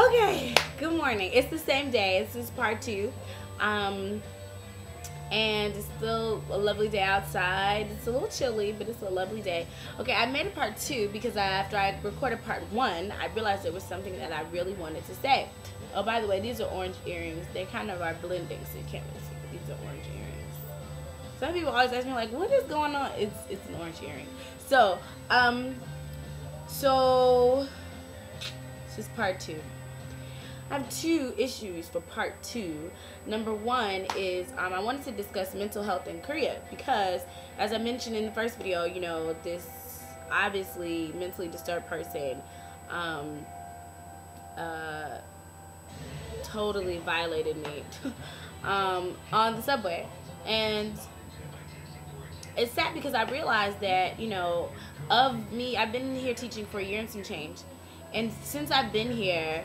Okay, good morning. It's the same day. This is part 2. And it's still a lovely day outside. It's a little chilly, but it's a lovely day. Okay, I made a part 2 because after I recorded part 1, I realized there was something that I really wanted to say. Oh, by the way, these are orange earrings. They kind of are blending, so you can't really see, but these are orange earrings. Some people always ask me, like, what is going on? It's an orange earring. So, this is part 2. I have 2 issues for part 2. Number 1 is I wanted to discuss mental health in Korea because, as I mentioned in the first video, you know, this obviously mentally disturbed person totally violated me on the subway. And it's sad because I realized that, you know, of me, I've been here teaching for a year and some change. And since I've been here,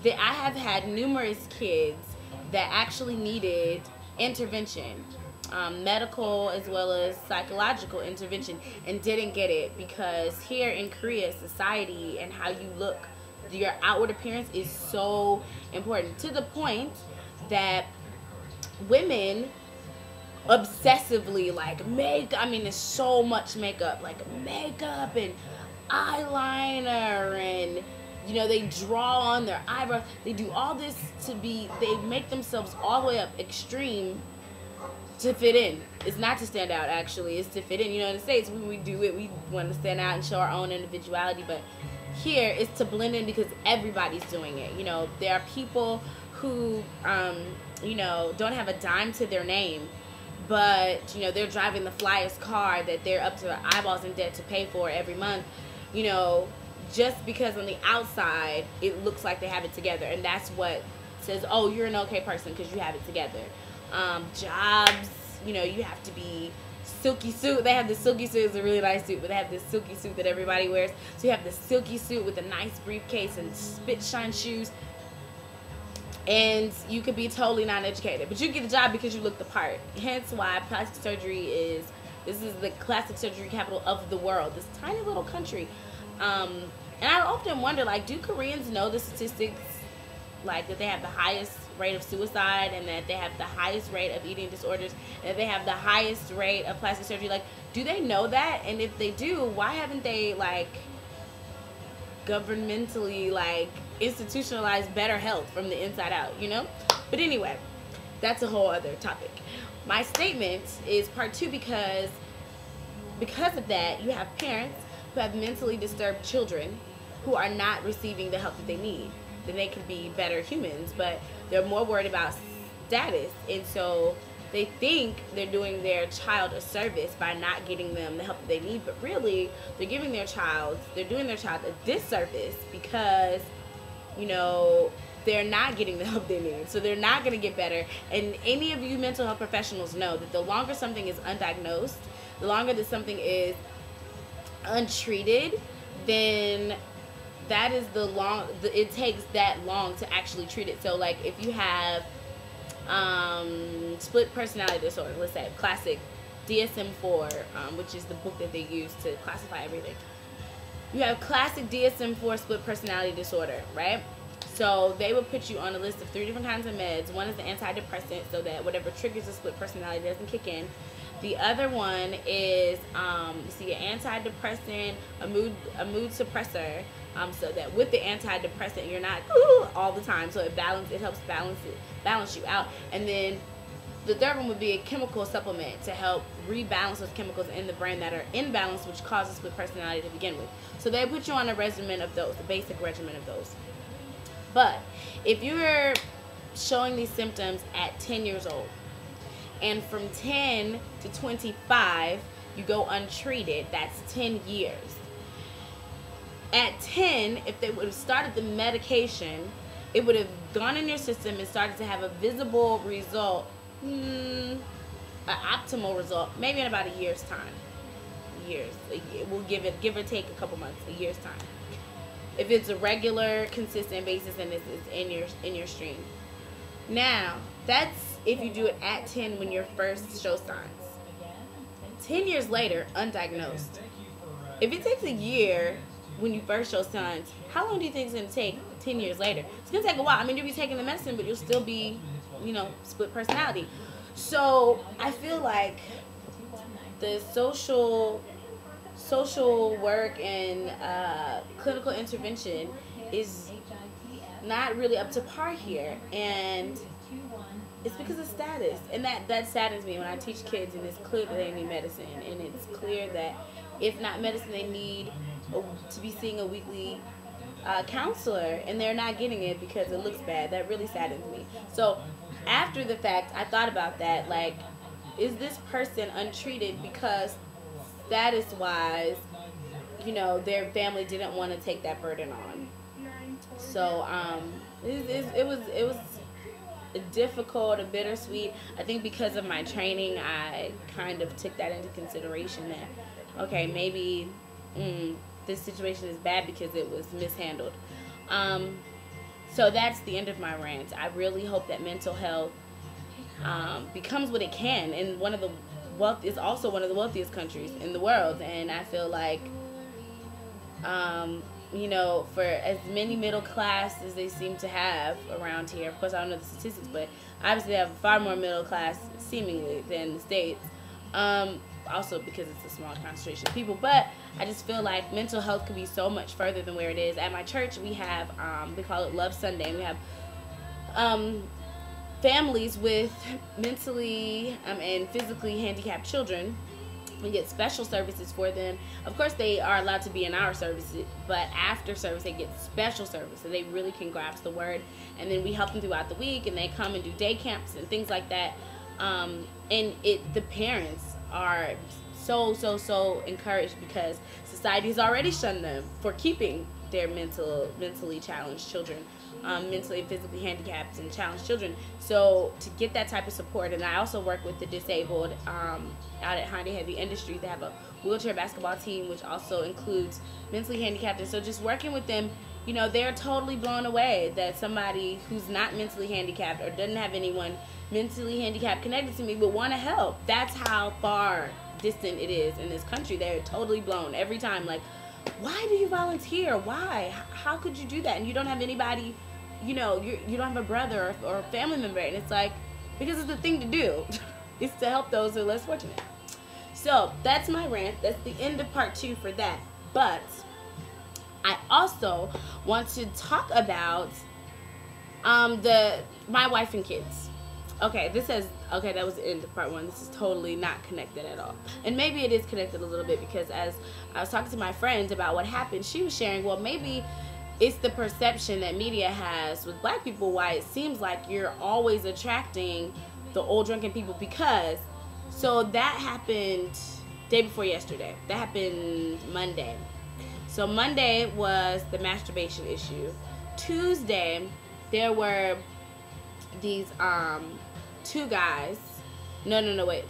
that I have had numerous kids that actually needed intervention, medical as well as psychological intervention, and didn't get it because here in Korea, society and how you look, your outward appearance is so important, to the point that women obsessively like there's so much makeup, like makeup and eyeliner, and you know, they draw on their eyebrows. They do all this they make themselves all the way up extreme to fit in. It's not to stand out, actually. It's to fit in. You know, in the States, when we do it, we want to stand out and show our own individuality. But here, it's to blend in because everybody's doing it. You know, there are people who, you know, don't have a dime to their name, but, you know, they're driving the flyest car that they're up to their eyeballs in debt to pay for every month. You know, just because on the outside it looks like they have it together, and that's what says, oh, you're an okay person because you have it together. Jobs, you know, you have to be silky suit. They have the silky suit. It's a really nice suit, but they have this silky suit that everybody wears. So you have the silky suit with a nice briefcase and spit shine shoes, and you could be totally non-educated, but you get a job because you look the part. Hence why plastic surgery this is the plastic surgery capital of the world, this tiny little country. And I often wonder, like, do Koreans know the statistics, like that they have the highest rate of suicide, and that they have the highest rate of eating disorders, and that they have the highest rate of plastic surgery? Like, do they know that? And if they do, why haven't they, like, governmentally, like, institutionalized better health from the inside out, you know? But anyway, that's a whole other topic. My statement is part 2 because of that, you have parents who have mentally disturbed children who are not receiving the help that they need. Then they could be better humans, but they're more worried about status, and so they think they're doing their child a service by not getting them the help that they need, but really they're doing their child a disservice because, you know, they're not getting the help they need, so they're not going to get better. And any of you mental health professionals know that the longer something is undiagnosed, the longer that something is untreated, then that is it takes that long to actually treat it. So, like, if you have split personality disorder, let's say classic DSM-4, which is the book that they use to classify everything. You have classic DSM-4 split personality disorder, right? So they will put you on a list of 3 different kinds of meds. One is the antidepressant, so that whatever triggers the split personality doesn't kick in. The other one is you see an antidepressant, a mood suppressor, so that with the antidepressant you're not all the time, so it helps balance you out. And then the third one would be a chemical supplement to help rebalance those chemicals in the brain that are imbalanced, which causes split personality to begin with. So they put you on a regimen of those, the basic regimen of those. But if you're showing these symptoms at 10 years old, and from 10 to 25 you go untreated, that's 10 years. At 10, if they would have started the medication, it would have gone in your system and started to have a visible result, an optimal result, maybe in about a year's time. We'll give or take a couple months, a year's time. If it's a regular, consistent basis and it's in your stream. Now, that's if you do it at 10 when you first show signs. 10 years later, undiagnosed. If it takes a year when you first show signs, how long do you think it's going to take 10 years later? It's going to take a while. I mean, you'll be taking the medicine, but you'll still be, you know, split personality. So I feel like the social work and clinical intervention is not really up to par here, and it's because of status, and that saddens me when I teach kids, and it's clear that they need medicine, and it's clear that if not medicine, they need to be seeing a weekly counselor, and they're not getting it because it looks bad. That really saddens me. So after the fact, I thought about that, like, is this person untreated because status-wise, you know, their family didn't want to take that burden on? So it was difficult, a bittersweet. I think because of my training, I kind of took that into consideration, that okay, maybe this situation is bad because it was mishandled. So that's the end of my rant. I really hope that mental health becomes what it can, and is also one of the wealthiest countries in the world. And I feel like you know, for as many middle class as they seem to have around here, of course I don't know the statistics, but obviously they have far more middle class seemingly than the States, also because it's a small concentration of people. But I just feel like mental health could be so much further than where it is. At my church we have we call it Love Sunday, and we have families with mentally and physically handicapped children. We get special services for them. Of course, they are allowed to be in our services, but after service, they get special service, so they really can grasp the word. And then we help them throughout the week, and they come and do day camps and things like that. And the parents are so encouraged, because society has already shunned them for keeping their mentally challenged children, mentally and physically handicapped and challenged children. So to get that type of support, and I also work with the disabled out at Honda Heavy Industries. They have a wheelchair basketball team, which also includes mentally handicapped. And so just working with them, you know, they're totally blown away that somebody who's not mentally handicapped or doesn't have anyone mentally handicapped connected to me would want to help. That's how far distant it is in this country. They're totally blown every time. Like, why do you volunteer? Why? How could you do that? And you don't have anybody, you know, you don't have a brother or a family member. And it's like, because it's the thing to do. It's to help those who are less fortunate. So that's my rant. That's the end of part 2 for that. But I also want to talk about my wife and kids. Okay, that was the end of part 1. This is totally not connected at all. And maybe it is connected a little bit, because as I was talking to my friend about what happened, she was sharing, well, maybe it's the perception that media has with black people, why it seems like you're always attracting the old drunken people. Because, so that happened day before yesterday. That happened Monday. So Monday was the masturbation issue. Tuesday, there were these 2 guys. No, wait.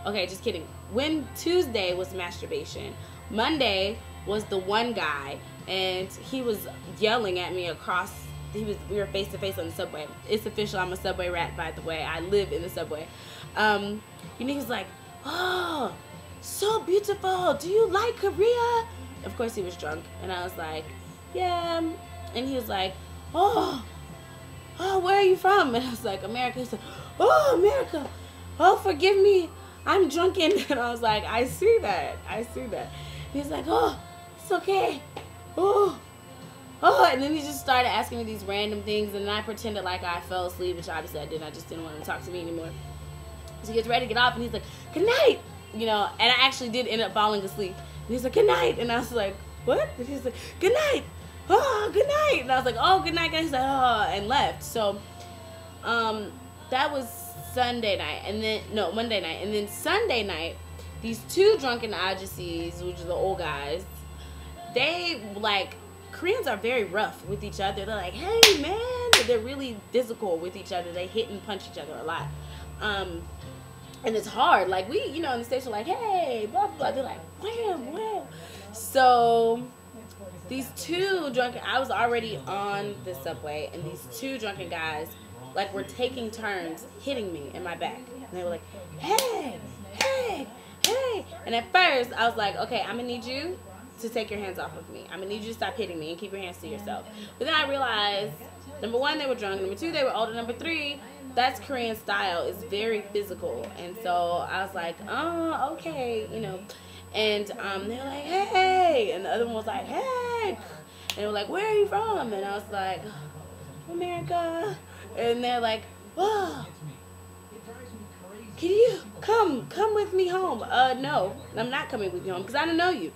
Okay, just kidding. When Tuesday was masturbation, Monday was the one guy, and he was yelling at me across. We were face to face on the subway. It's official. I'm a subway rat, by the way. I live in the subway. And he was like, "Oh, so beautiful. Do you like Korea?" Of course, he was drunk, and I was like, "Yeah." And he was like, "Oh, where are you from?" And I was like, "America." He said, "Oh, America. Oh, forgive me. I'm drunken." And I was like, I see that. He's like, "Oh, it's okay. Oh. And then he just started asking me these random things, and then I pretended like I fell asleep, which obviously I didn't. I just didn't want him to talk to me anymore. So he gets ready to get off, and he's like, "Good night." You know, and I actually did end up falling asleep. And he's like, "Good night." And I was like, "What?" And he's like, "Good night. Oh, good night." And I was like, "Oh, good night, guys." He's like, "Oh," and left. So, that was Monday night. And then Sunday night, these 2 drunken agencies, which are the old guys, they, like, Koreans are very rough with each other. They're like, "Hey, man." They're really physical with each other. They hit and punch each other a lot. And it's hard. Like, we, you know, in the States are like, "Hey, blah, blah, blah." They're like, wham, wham. So these 2 drunken, I was already on the subway, and these 2 drunken guys, like, were taking turns hitting me in my back. And they were like, "Hey, hey, hey." And at first, I was like, okay, I'm going to need you to take your hands off of me. I'm gonna need you to stop hitting me and keep your hands to yourself. But then I realized, number one, they were drunk. Number two, they were older. Number three, that's Korean style. It's very physical. And so I was like, oh, okay, you know. And they were like, hey. And the other one was like, hey. And they were like, where are you from? And I was like, America. And they're like, oh, can you come with me home? No, I'm not coming with you home because I don't know you.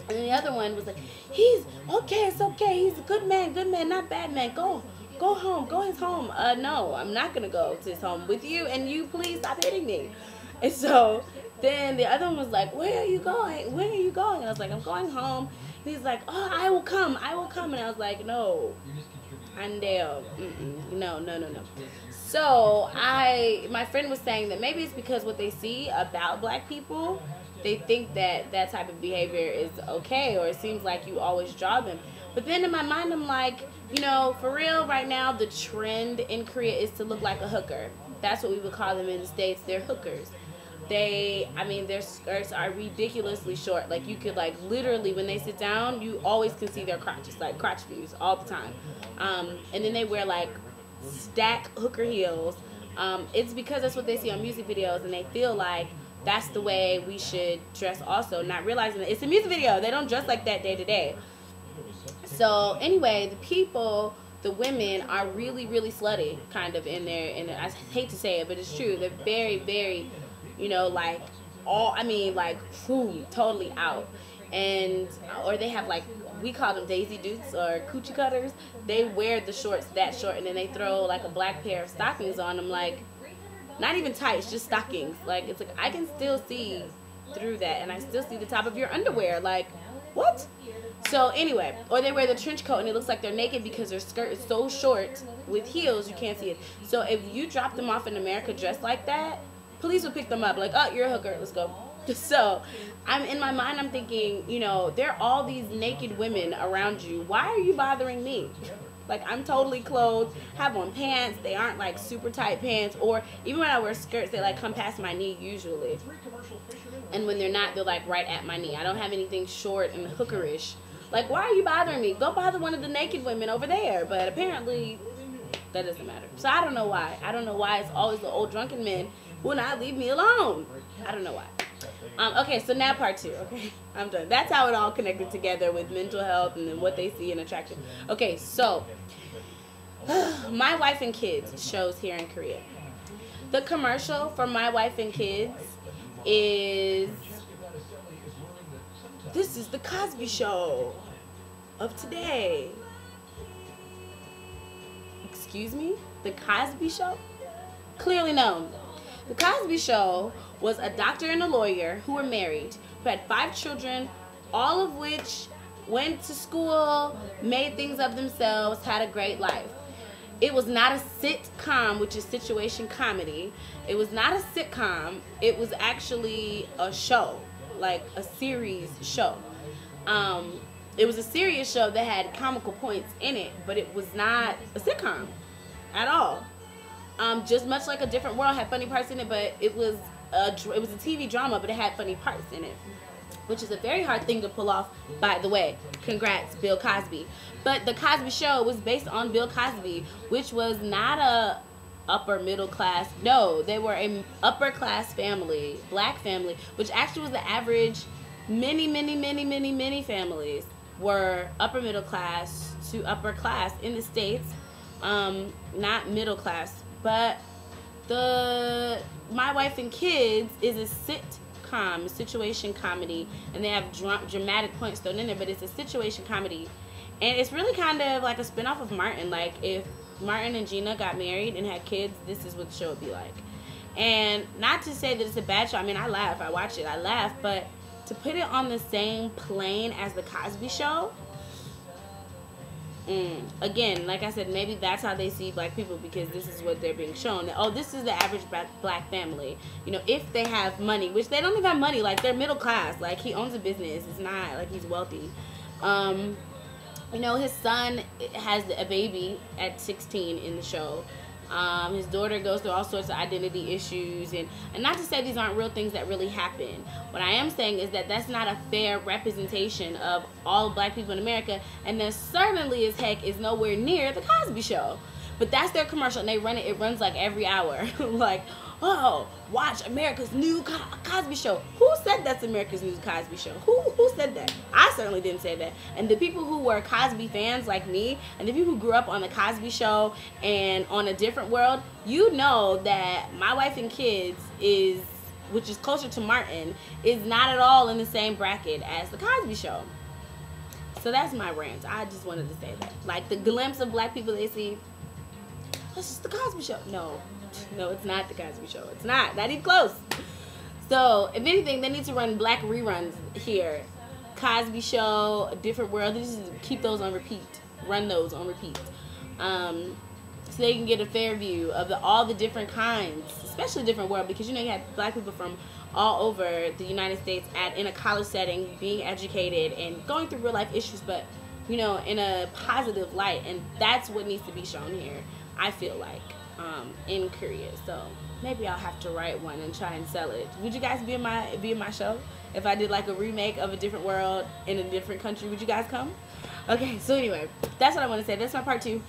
And the other one was like, he's okay, it's okay. He's a good man, not bad man. Go home, go his home. No, I'm not gonna go to his home with you, and you please stop hitting me. And so then the other one was like, where are you going? Where are you going? And I was like, I'm going home. And he's like, oh, I will come. And I was like, no, Andale, no. So my friend was saying that maybe it's because what they see about black people, they think that that type of behavior is okay, or it seems like you always draw them. But then in my mind, I'm like, you know, for real, right now, the trend in Korea is to look like a hooker. That's what we would call them in the States. They're hookers. Their skirts are ridiculously short. Like, you could, like, literally, when they sit down, you always can see their crotches, like, crotch views all the time. And then they wear, like, stack hooker heels. It's because that's what they see on music videos, and they feel like that's the way we should dress also, not realizing that it's a music video. They don't dress like that day to day. So anyway, the women are really, really slutty, kind of in there. And I hate to say it, but it's true. They're very, very, you know, like totally out. And or they have, like, we call them daisy dukes or coochie cutters. They wear the shorts that short, and then they throw like a black pair of stockings on them, like, not even tights, just stockings. Like, it's like I can still see through that, and I still see the top of your underwear. Like, what? So anyway, or they wear the trench coat and it looks like they're naked because their skirt is so short with heels you can't see it. So if you drop them off in America dressed like that, police will pick them up like, oh, you're a hooker, let's go. So I'm in my mind, I'm thinking, you know, there are all these naked women around you. Why are you bothering me? Like, I'm totally clothed, have on pants. They aren't like super tight pants, or even when I wear skirts, they like come past my knee usually. And when they're not, they're like right at my knee. I don't have anything short and hookerish. Like, why are you bothering me? Go bother one of the naked women over there. But apparently, that doesn't matter. So I don't know why. I don't know why it's always the old drunken men who will not leave me alone. I don't know why. Okay, so now part two. Okay, I'm done. That's how it all connected together with mental health and then what they see in attraction. Okay, so My Wife and Kids shows here in Korea. The commercial for My Wife and Kids is, this is the Cosby Show of today. Excuse me? The Cosby Show? Clearly no. The Cosby Show was a doctor and a lawyer who were married, who had 5 children, all of which went to school, made things of themselves, had a great life. It was not a sitcom, which is situation comedy. It was not a sitcom. It was actually a show, like a series show. It was a serious show that had comical points in it, but it was not a sitcom at all. Just much like A Different World had funny parts in it, but it was a TV drama, but it had funny parts in it, which is a very hard thing to pull off, by the way. Congrats, Bill Cosby. But the Cosby Show was based on Bill Cosby, which was not a upper middle class. No, they were an upper class family, black family, which actually was the average. Many families were upper middle class to upper class in the States, not middle class. But the My Wife and Kids is a sitcom, situation comedy, and they have dramatic points thrown in there, but it's a situation comedy. And it's really kind of like a spinoff of Martin. Like, if Martin and Gina got married and had kids, this is what the show would be like. And not to say that it's a bad show. I mean, I laugh. I watch it. I laugh. But to put it on the same plane as the Cosby Show, again, like I said, maybe that's how they see black people, because this is what they're being shown. That, oh, this is the average black family. You know, if they have money, which they don't even have money. Like, they're middle class. Like, he owns a business. It's not like he's wealthy. You know, his son has a baby at 16 in the show. His daughter goes through all sorts of identity issues, and not to say these aren't real things that really happen. What I am saying is that that's not a fair representation of all black people in America, and that certainly as heck is nowhere near the Cosby Show. But that's their commercial, and they run it. It runs like every hour. Like, oh, watch America's new Cosby Show. Who said that's America's new Cosby Show? Who said that? I certainly didn't say that. And the people who were Cosby fans like me, and the people who grew up on the Cosby Show and on A Different World, you know that My Wife and Kids is, which is closer to Martin, is not at all in the same bracket as the Cosby Show. So that's my rant. I just wanted to say that. Like, the glimpse of black people they see, this is the Cosby Show. No, it's not the Cosby Show. It's not even close. So, if anything, they need to run black reruns here. Cosby Show, A Different World. They just keep those on repeat. Run those on repeat. So they can get a fair view of all the different kinds, especially Different World, because you know you have black people from all over the United States in a college setting, being educated and going through real life issues, but you know, in a positive light, and that's what needs to be shown here. I feel like in Korea. So maybe I'll have to write one and try and sell it. Would you guys be in my show if I did like a remake of A Different World in a different country? Would you guys come? Okay, so anyway, that's what I want to say. That's my part 2.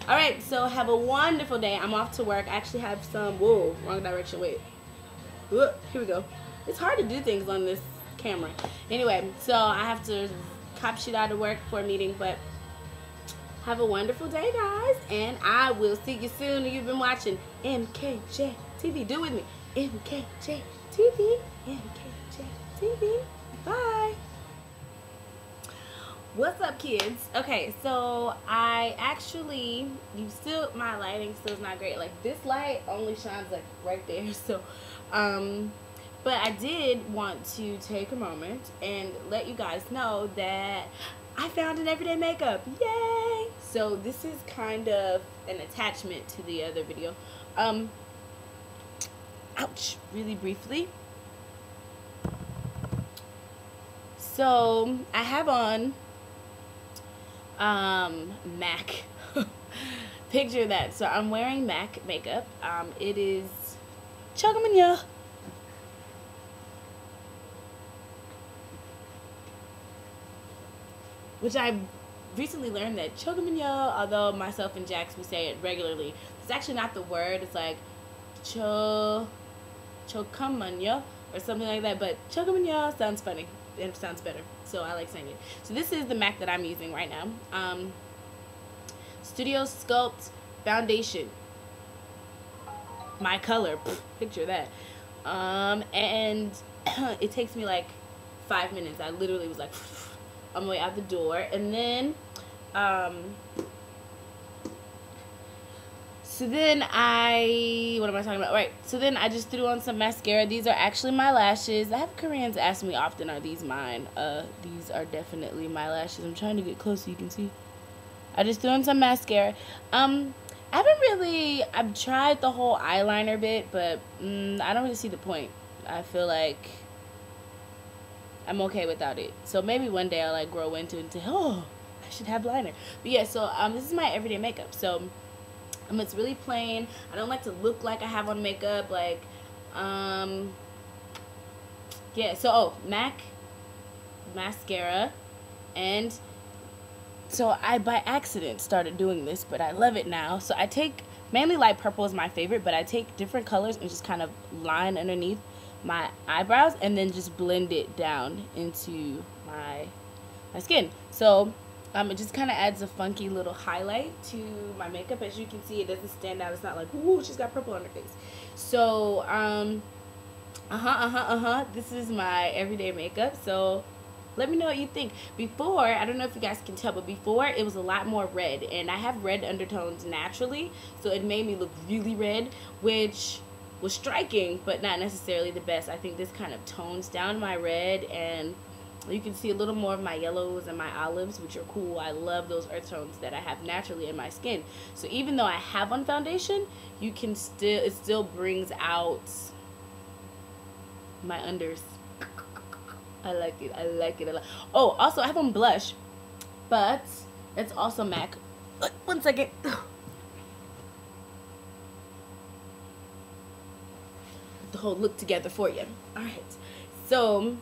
All right, so have a wonderful day. I'm off to work. I actually have some, whoa, wrong direction, wait. Whoop, here we go. It's hard to do things on this camera. Anyway, so I have to cop shit out of work for a meeting, but have a wonderful day, guys, and I will see you soon. You've been watching MKJTV. Do it with me. MKJTV. MKJTV. Bye. What's up, kids? Okay, so I actually, my lighting still is not great. Like, this light only shines like right there. So, but I did want to take a moment and let you guys know that I found an everyday makeup. Yay! So this is kind of an attachment to the other video. Ouch, really briefly. So I have on MAC. Picture that. So I'm wearing MAC makeup. It is Chogamanya. Which I recently learned that Chogamanya, although myself and Jax, we say it regularly, it's actually not the word. It's like Chogamanya or something like that. But Chogamanya sounds funny. It sounds better. So I like saying it. So this is the MAC that I'm using right now. Studio Sculpt Foundation. My color. Picture that. And it takes me like 5 minutes. I literally was like on my way out the door, and then so then what am I talking about? Right, so then I just threw on some mascara. These are actually my lashes. I have Koreans ask me often, are these mine? These are definitely my lashes. I'm trying to get close so you can see. I just threw on some mascara. I've tried the whole eyeliner bit, but I don't really see the point. I feel like I'm okay without it. So maybe one day I'll like grow into it and say, oh, I should have liner. But yeah, so this is my everyday makeup. So it's really plain. I don't like to look like I have on makeup. Like, yeah, so MAC mascara. And so I by accident started doing this, but I love it now. So I take, mainly light purple is my favorite, but I take different colors and just kind of line underneath my eyebrows and then just blend it down into my skin. So it just kind of adds a funky little highlight to my makeup. As you can see, it doesn't stand out. It's not like, ooh, she's got purple on her face. So this is my everyday makeup. So let me know what you think. Before, I don't know if you guys can tell, but before it was a lot more red, and I have red undertones naturally, so it made me look really red, which was striking, but not necessarily the best. I think this kind of tones down my red, and you can see a little more of my yellows and my olives, which are cool. I love those earth tones that I have naturally in my skin. So even though I have on foundation, you can it still brings out my unders. I like it. I like it a lot. Oh, also I have on blush, but it's also MAC. One second. the whole look together for you. All right. So,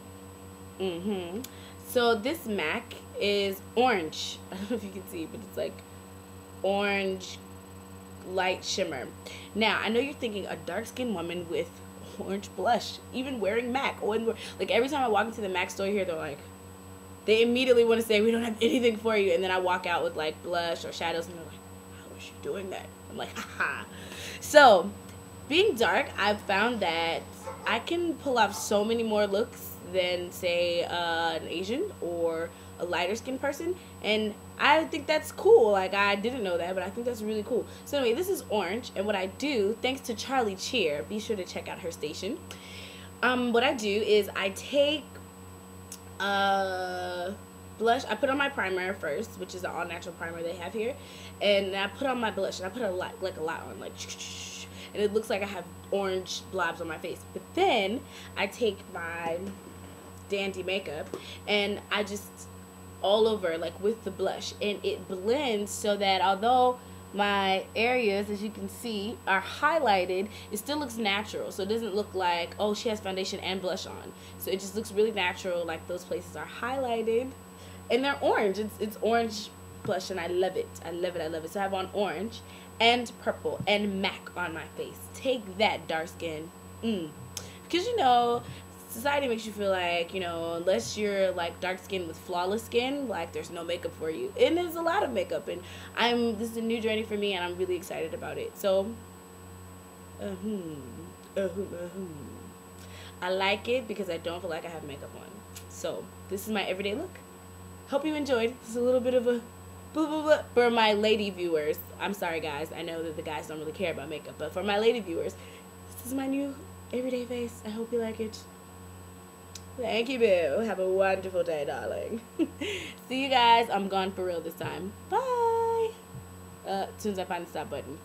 so this MAC is orange. I don't know if you can see, but it's like orange light shimmer. Now, I know you're thinking a dark-skinned woman with orange blush, even wearing MAC. Like every time I walk into the MAC store here, they're like, they immediately want to say, we don't have anything for you. And then I walk out with like blush or shadows and they're like, how is she doing that? I'm like, haha. So, being dark, I've found that I can pull off so many more looks than, say, an Asian or a lighter skinned person, and I think that's cool. Like, I didn't know that, but I think that's really cool. So anyway, this is orange, and what I do, thanks to Charlie Cheer, be sure to check out her station. What I do is I take blush. I put on my primer first, which is the all natural primer they have here, and I put on my blush, and I put a lot on, like, and it looks like I have orange blobs on my face. But then I take my dandy makeup and I just all over, like, with the blush, and it blends so that although my areas, as you can see, are highlighted, it still looks natural. So it doesn't look like, oh, she has foundation and blush on. So it just looks really natural, like those places are highlighted and they're orange. It's orange blush, and I love it. I love it. I love it. So I have on orange and purple and MAC on my face. Take that, dark skin. Because, you know, society makes you feel like, you know, unless you're like dark skin with flawless skin, like there's no makeup for you. And there's a lot of makeup, and this is a new journey for me, and I'm really excited about it. So I like it because I don't feel like I have makeup on. So this is my everyday look. Hope you enjoyed. This is a little bit of a blah, blah, blah. For my lady viewers, I'm sorry guys, I know that the guys don't really care about makeup, but for my lady viewers, this is my new everyday face. I hope you like it. Thank you, boo. Have a wonderful day, darling. See you guys. I'm gone for real this time. Bye. As soon as I find the stop button.